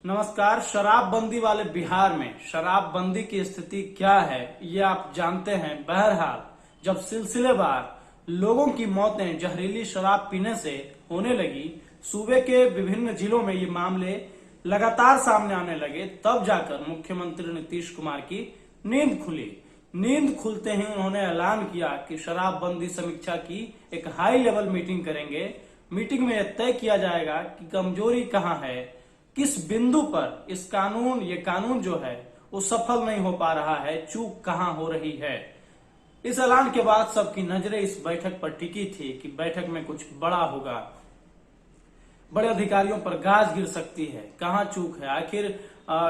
नमस्कार। शराबबंदी वाले बिहार में शराबबंदी की स्थिति क्या है ये आप जानते हैं। बहरहाल जब सिलसिलेवार लोगों की मौतें जहरीली शराब पीने से होने लगी, सूबे के विभिन्न जिलों में ये मामले लगातार सामने आने लगे, तब जाकर मुख्यमंत्री नीतीश कुमार की नींद खुली। नींद खुलते ही उन्होंने ऐलान किया कि शराबबंदी समीक्षा की एक हाई लेवल मीटिंग करेंगे। मीटिंग में यह तय किया जाएगा कि कमजोरी कहाँ है, किस बिंदु पर ये कानून जो है वो सफल नहीं हो पा रहा है, चूक कहां हो रही है। इस ऐलान के बाद सबकी नजरें इस बैठक पर टिकी थी कि बैठक में कुछ बड़ा होगा, बड़े अधिकारियों पर गाज गिर सकती है, कहां चूक है। आखिर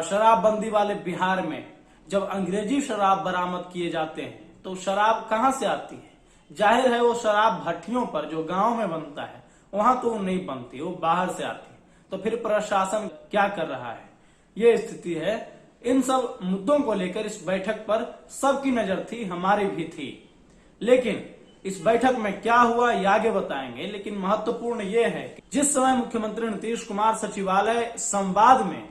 शराबबंदी वाले बिहार में जब अंग्रेजी शराब बरामद किए जाते हैं तो शराब कहां से आती है? जाहिर है वो शराब भट्टियों पर जो गांव में बनता है वहां तो नहीं बनती, वो बाहर से आती है। तो फिर प्रशासन क्या कर रहा है, ये स्थिति है। इन सब मुद्दों को लेकर इस बैठक पर सबकी नजर थी, हमारी भी थी। लेकिन इस बैठक में क्या हुआ ये आगे बताएंगे। लेकिन महत्वपूर्ण ये है कि जिस समय मुख्यमंत्री नीतीश कुमार सचिवालय संवाद में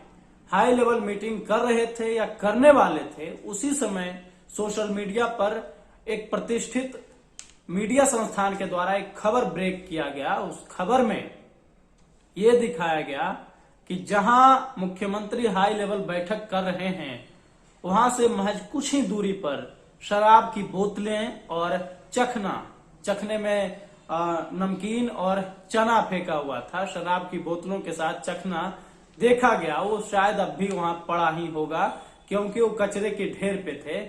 हाई लेवल मीटिंग कर रहे थे या करने वाले थे, उसी समय सोशल मीडिया पर एक प्रतिष्ठित मीडिया संस्थान के द्वारा एक खबर ब्रेक किया गया। उस खबर में ये दिखाया गया कि जहां मुख्यमंत्री हाई लेवल बैठक कर रहे हैं वहां से महज कुछ ही दूरी पर शराब की बोतलें और चखने में नमकीन और चना फेंका हुआ था। शराब की बोतलों के साथ चखना देखा गया। वो शायद अब भी वहां पड़ा ही होगा क्योंकि वो कचरे के ढेर पे थे।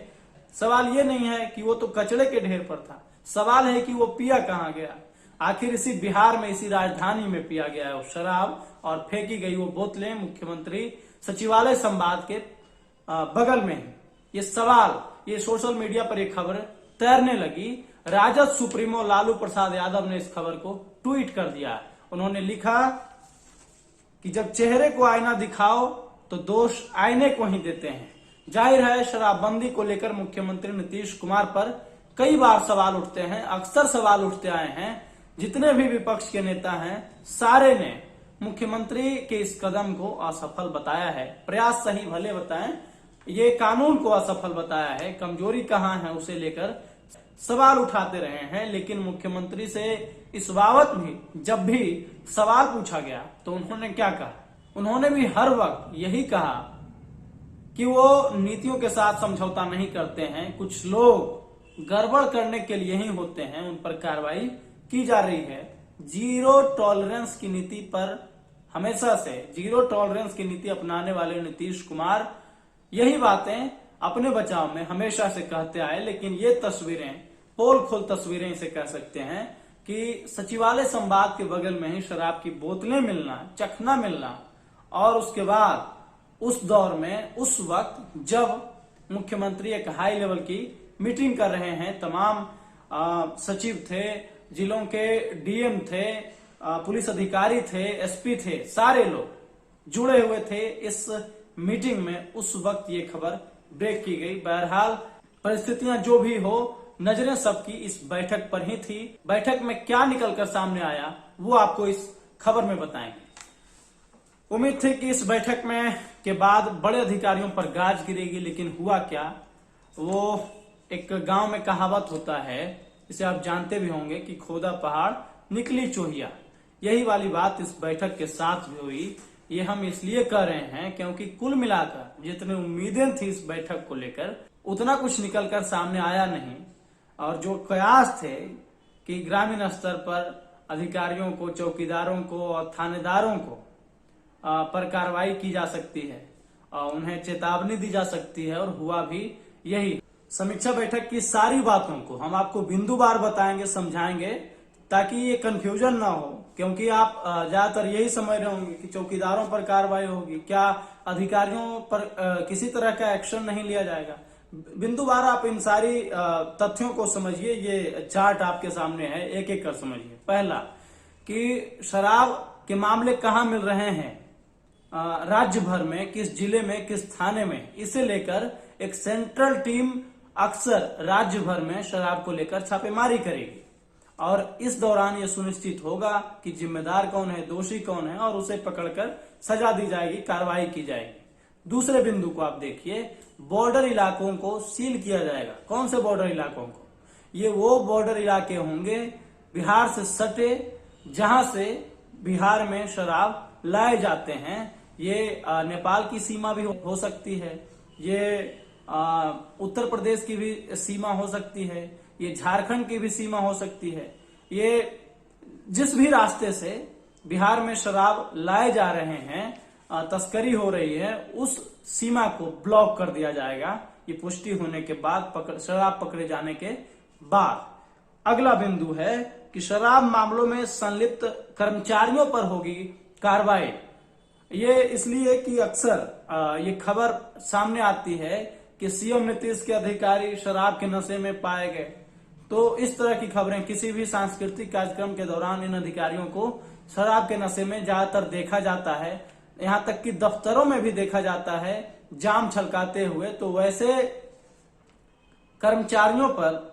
सवाल ये नहीं है कि वो तो कचरे के ढेर पर था, सवाल है कि वो पिया कहाँ गया। आखिर इसी बिहार में, इसी राजधानी में पिया गया है वो शराब और फेंकी गई वो बोतलें मुख्यमंत्री सचिवालय संवाद के बगल में है। ये सोशल मीडिया पर एक खबर तैरने लगी। राजद सुप्रीमो लालू प्रसाद यादव ने इस खबर को ट्वीट कर दिया। उन्होंने लिखा कि जब चेहरे को आईना दिखाओ तो दोष आईने को ही देते हैं। जाहिर है शराबबंदी को लेकर मुख्यमंत्री नीतीश कुमार पर कई बार सवाल उठते हैं, अक्सर सवाल उठते आए हैं। जितने भी विपक्ष के नेता हैं सारे ने मुख्यमंत्री के इस कदम को असफल बताया है। प्रयास सही भले बताएं, ये कानून को असफल बताया है। कमजोरी कहां है उसे लेकर सवाल उठाते रहे हैं। लेकिन मुख्यमंत्री से इस बाबत भी जब भी सवाल पूछा गया तो उन्होंने क्या कहा? उन्होंने भी हर वक्त यही कहा कि वो नीतियों के साथ समझौता नहीं करते हैं, कुछ लोग गड़बड़ करने के लिए ही होते हैं, उन पर कार्रवाई की जा रही है। जीरो टॉलरेंस की नीति पर हमेशा से जीरो टॉलरेंस की नीति अपनाने वाले नीतीश कुमार यही बातें अपने बचाव में हमेशा से कहते आए। लेकिन ये तस्वीरें, पोल खोल तस्वीरें इसे कह सकते हैं कि सचिवालय संवाद के बगल में ही शराब की बोतलें मिलना, चखना मिलना, और उसके बाद उस दौर में, उस वक्त जब मुख्यमंत्री एक हाई लेवल की मीटिंग कर रहे हैं, तमाम सचिव थे, जिलों के डीएम थे, पुलिस अधिकारी थे, एसपी थे, सारे लोग जुड़े हुए थे इस मीटिंग में। उस वक्त ये खबर ब्रेक की गई। बहरहाल परिस्थितियां जो भी हो, नजरें सबकी इस बैठक पर ही थी। बैठक में क्या निकलकर सामने आया वो आपको इस खबर में बताएंगे। उम्मीद थी कि इस बैठक में के बाद बड़े अधिकारियों पर गाज गिरेगी, लेकिन हुआ क्या? वो एक गांव में कहावत होता है, इसे आप जानते भी होंगे कि खोदा पहाड़ निकली चोहिया। यही वाली बात इस बैठक के साथ भी हुई। ये हम इसलिए कह रहे हैं क्योंकि कुल मिलाकर जितनी उम्मीदें थी इस बैठक को लेकर उतना कुछ निकलकर सामने आया नहीं। और जो कयास थे कि ग्रामीण स्तर पर अधिकारियों को, चौकीदारों को और थानेदारों को पर कार्रवाई की जा सकती है और उन्हें चेतावनी दी जा सकती है, और हुआ भी यही। समीक्षा बैठक की सारी बातों को हम आपको बिंदुवार बताएंगे, समझाएंगे, ताकि ये कंफ्यूजन ना हो। क्योंकि आप ज्यादातर यही समझ रहे होंगे कि चौकीदारों पर कार्रवाई होगी, क्या अधिकारियों पर किसी तरह का एक्शन नहीं लिया जाएगा। बिंदुवार आप इन सारी तथ्यों को समझिए। ये चार्ट आपके सामने है, एक एक कर समझिए। पहला कि शराब के मामले कहाँ मिल रहे हैं, राज्य भर में, किस जिले में, किस थाने में, इसे लेकर एक सेंट्रल टीम अक्सर राज्य भर में शराब को लेकर छापेमारी करेगी। और इस दौरान ये सुनिश्चित होगा कि जिम्मेदार कौन है, दोषी कौन है, और उसे पकड़कर सजा दी जाएगी, कार्रवाई की जाएगी। दूसरे बिंदु को आप देखिए, बॉर्डर इलाकों को सील किया जाएगा। कौन से बॉर्डर इलाकों को? ये वो बॉर्डर इलाके होंगे बिहार से सटे, जहां से बिहार में शराब लाए जाते हैं। ये नेपाल की सीमा भी हो सकती है, ये उत्तर प्रदेश की भी सीमा हो सकती है, ये झारखंड की भी सीमा हो सकती है। ये जिस भी रास्ते से बिहार में शराब लाए जा रहे हैं, तस्करी हो रही है, उस सीमा को ब्लॉक कर दिया जाएगा, ये पुष्टि होने के बाद, शराब पकड़े जाने के बाद। अगला बिंदु है कि शराब मामलों में संलिप्त कर्मचारियों पर होगी कार्रवाई। ये इसलिए कि अक्सर ये खबर सामने आती है कि सीएम नीतीश के अधिकारी शराब के नशे में पाए गए। तो इस तरह की खबरें किसी भी सांस्कृतिक कार्यक्रम के दौरान इन अधिकारियों को शराब के नशे में ज्यादातर देखा जाता है, यहां तक कि दफ्तरों में भी देखा जाता है जाम छलकाते हुए। तो वैसे कर्मचारियों पर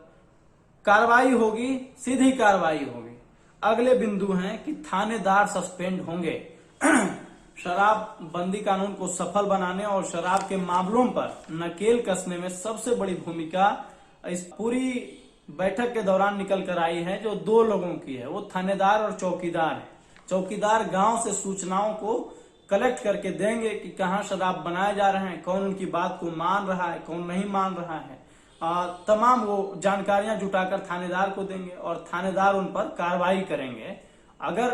कार्रवाई होगी, सीधी कार्रवाई होगी। अगले बिंदु हैं कि थानेदार सस्पेंड होंगे। शराब बंदी कानून को सफल बनाने और शराब के मामलों पर नकेल कसने में सबसे बड़ी भूमिका इस पूरी बैठक के दौरान निकल कर आई है, जो दो लोगों की है, वो थानेदार और चौकीदार है। चौकीदार गांव से सूचनाओं को कलेक्ट करके देंगे कि कहाँ शराब बनाए जा रहे हैं, कौन उनकी बात को मान रहा है, कौन नहीं मान रहा है। तमाम वो जानकारियां जुटाकर थानेदार को देंगे और थानेदार उन पर कार्रवाई करेंगे। अगर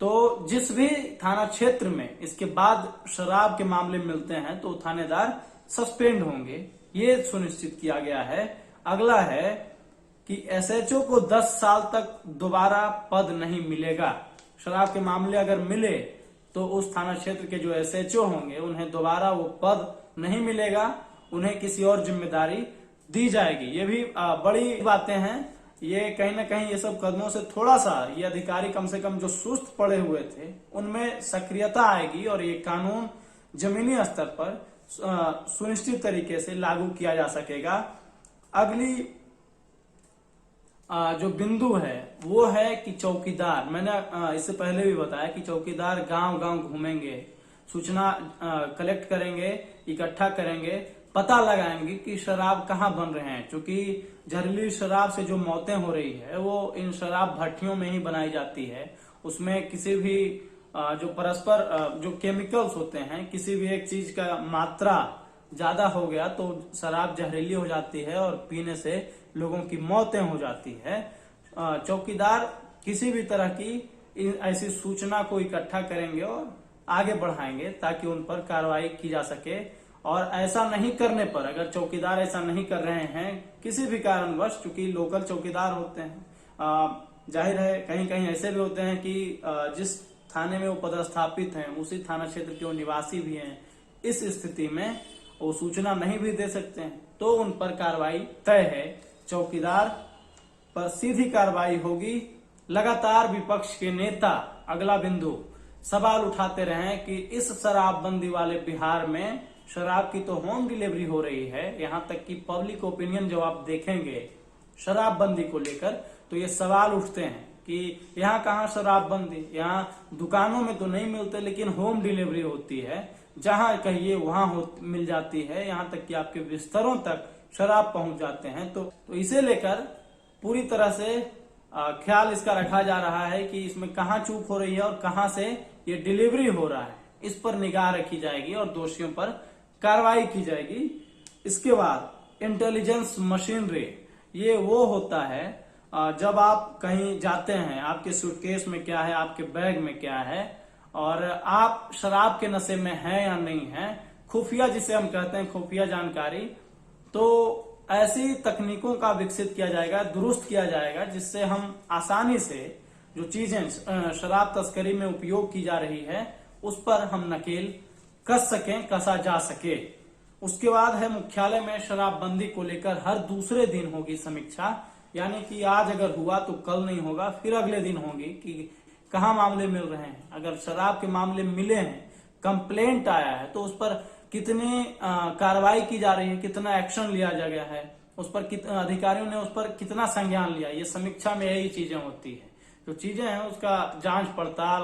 तो जिस भी थाना क्षेत्र में इसके बाद शराब के मामले मिलते हैं तो थानेदार सस्पेंड होंगे, ये सुनिश्चित किया गया है। अगला है कि एसएचओ को 10 साल तक दोबारा पद नहीं मिलेगा। शराब के मामले अगर मिले तो उस थाना क्षेत्र के जो एसएचओ होंगे उन्हें दोबारा वो पद नहीं मिलेगा, उन्हें किसी और जिम्मेदारी दी जाएगी। ये भी बड़ी बातें हैं। ये कहीं ना कहीं ये सब कदमों से थोड़ा सा ये अधिकारी कम से कम जो सुस्त पड़े हुए थे उनमें सक्रियता आएगी और ये कानून जमीनी स्तर पर सुनिश्चित तरीके से लागू किया जा सकेगा। अगली जो बिंदु है वो है कि चौकीदार, मैंने इससे पहले भी बताया कि चौकीदार गांव गांव घूमेंगे, सूचना कलेक्ट करेंगे, इकट्ठा करेंगे, पता लगाएंगे कि शराब कहाँ बन रहे हैं। क्योंकि जहरीली शराब से जो मौतें हो रही है वो इन शराब भट्टियों में ही बनाई जाती है। उसमें किसी भी जो परस्पर जो केमिकल्स होते हैं, किसी भी एक चीज का मात्रा ज्यादा हो गया तो शराब जहरीली हो जाती है और पीने से लोगों की मौतें हो जाती है। चौकीदार किसी भी तरह की ऐसी सूचना को इकट्ठा करेंगे और आगे बढ़ाएंगे ताकि उन पर कार्रवाई की जा सके। और ऐसा नहीं करने पर, अगर चौकीदार ऐसा नहीं कर रहे हैं किसी भी कारणवश, चूंकि लोकल चौकीदार होते हैं, जाहिर है कहीं कहीं ऐसे भी होते हैं कि जिस थाने में वो पदस्थापित हैं उसी थाना क्षेत्र के वो निवासी भी हैं, इस स्थिति में वो सूचना नहीं भी दे सकते हैं, तो उन पर कार्रवाई तय है। चौकीदार पर सीधी कार्रवाई होगी। लगातार विपक्ष के नेता, अगला बिंदु, सवाल उठाते रहे कि इस शराबबंदी वाले बिहार में शराब की तो होम डिलीवरी हो रही है, यहाँ तक कि पब्लिक ओपिनियन जब आप देखेंगे शराबबंदी को लेकर तो ये सवाल उठते हैं कि यहाँ कहाँ शराबबंदी, यहाँ दुकानों में तो नहीं मिलते लेकिन होम डिलीवरी होती है, जहां कहिए वहां मिल जाती है, यहाँ तक कि आपके बिस्तरों तक शराब पहुंच जाते हैं। तो इसे लेकर पूरी तरह से ख्याल इसका रखा जा रहा है कि इसमें कहाँ चूक हो रही है और कहाँ से ये डिलीवरी हो रहा है, इस पर निगाह रखी जाएगी और दोषियों पर कार्रवाई की जाएगी। इसके बाद इंटेलिजेंस मशीनरी, ये वो होता है जब आप कहीं जाते हैं, आपके सूटकेस में क्या है, आपके बैग में क्या है, और आप शराब के नशे में हैं या नहीं है, खुफिया जिसे हम कहते हैं, खुफिया जानकारी, तो ऐसी तकनीकों का विकसित किया जाएगा, दुरुस्त किया जाएगा, जिससे हम आसानी से जो चीजें शराब तस्करी में उपयोग की जा रही है उस पर हम नकेल कस सकें, कसा जा सके। उसके बाद है मुख्यालय में शराबबंदी को लेकर हर दूसरे दिन होगी समीक्षा, यानी कि आज अगर हुआ तो कल नहीं होगा, फिर अगले दिन होगी कि कहाँ मामले मिल रहे हैं। अगर शराब के मामले मिले हैं, कंप्लेंट आया है, तो उस पर कितनी कार्रवाई की जा रही है, कितना एक्शन लिया जा गया है, उस पर अधिकारियों ने उस पर कितना संज्ञान लिया, ये समीक्षा में यही चीजें होती है। जो चीजें हैं उसका जांच पड़ताल,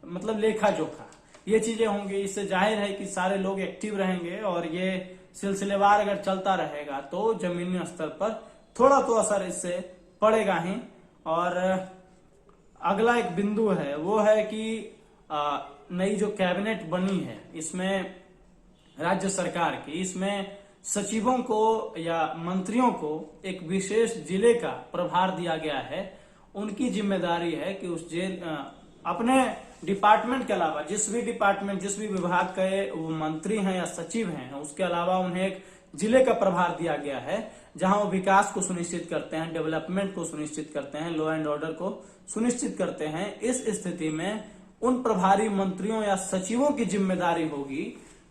मतलब लेखा जोखा, ये चीजें होंगी। इससे जाहिर है कि सारे लोग एक्टिव रहेंगे और ये सिलसिलेवार अगर चलता रहेगा तो जमीनी स्तर पर थोड़ा तो असर इससे पड़ेगा ही। और अगला एक बिंदु है वो है कि नई जो कैबिनेट बनी है इसमें राज्य सरकार की, इसमें सचिवों को या मंत्रियों को एक विशेष जिले का प्रभार दिया गया है। उनकी जिम्मेदारी है कि उस जेल अपने डिपार्टमेंट के अलावा जिस भी डिपार्टमेंट, जिस भी विभाग के वो मंत्री हैं या सचिव हैं, उसके अलावा उन्हें एक जिले का प्रभार दिया गया है जहां वो विकास को सुनिश्चित करते हैं, डेवलपमेंट को सुनिश्चित करते हैं, लॉ एंड ऑर्डर को सुनिश्चित करते हैं। इस स्थिति में उन प्रभारी मंत्रियों या सचिवों की जिम्मेदारी होगी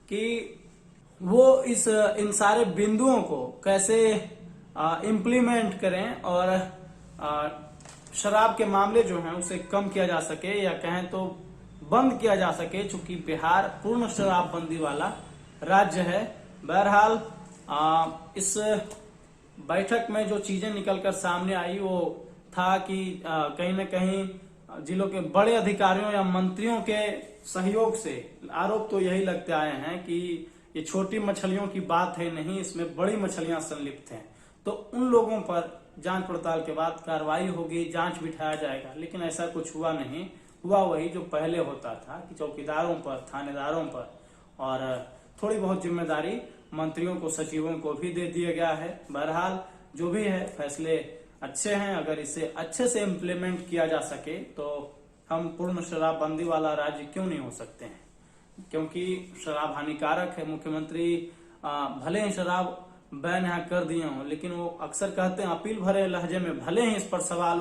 कि वो इन सारे बिंदुओं को कैसे इम्प्लीमेंट करें और शराब के मामले जो हैं उसे कम किया जा सके या कहें तो बंद किया जा सके, चूंकि बिहार पूर्ण शराबबंदी वाला राज्य है। बहरहाल इस बैठक में जो चीजें निकलकर सामने आई वो था कि कहीं न कहीं जिलों के बड़े अधिकारियों या मंत्रियों के सहयोग से आरोप तो यही लगते आए हैं कि ये छोटी मछलियों की बात है नहीं, इसमें बड़ी मछलियां संलिप्त हैं। तो उन लोगों पर जांच पड़ताल के बाद कार्रवाई होगी, जांच बिठाया जाएगा। लेकिन ऐसा कुछ हुआ नहीं, हुआ वही जो पहले होता था कि चौकीदारों पर, थानेदारों पर और थोड़ी बहुत जिम्मेदारी मंत्रियों को, सचिवों को भी दे दिया गया है। बहरहाल जो भी है फैसले अच्छे हैं। अगर इसे अच्छे से इम्प्लीमेंट किया जा सके तो हम पूर्ण शराबबंदी वाला राज्य क्यों नहीं हो सकते हैं, क्योंकि शराब हानिकारक है। मुख्यमंत्री भले ही शराब बैन यहाँ कर दिए हों, लेकिन वो अक्सर कहते हैं अपील भरे लहजे में, भले ही इस पर सवाल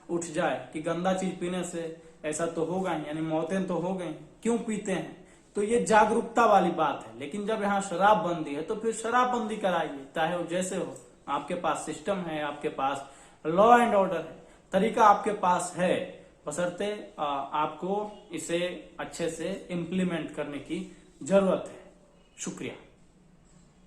उठ जाए कि गंदा चीज पीने से ऐसा तो होगा ही, यानी मौतें तो हो गई, क्यों पीते हैं। तो ये जागरूकता वाली बात है। लेकिन जब यहाँ शराबबंदी है तो फिर शराबबंदी कराइए, चाहे वो जैसे हो। आपके पास सिस्टम है, आपके पास लॉ एंड ऑर्डर है, तरीका आपके पास है, बशर्ते आपको इसे अच्छे से इम्प्लीमेंट करने की जरूरत है। शुक्रिया।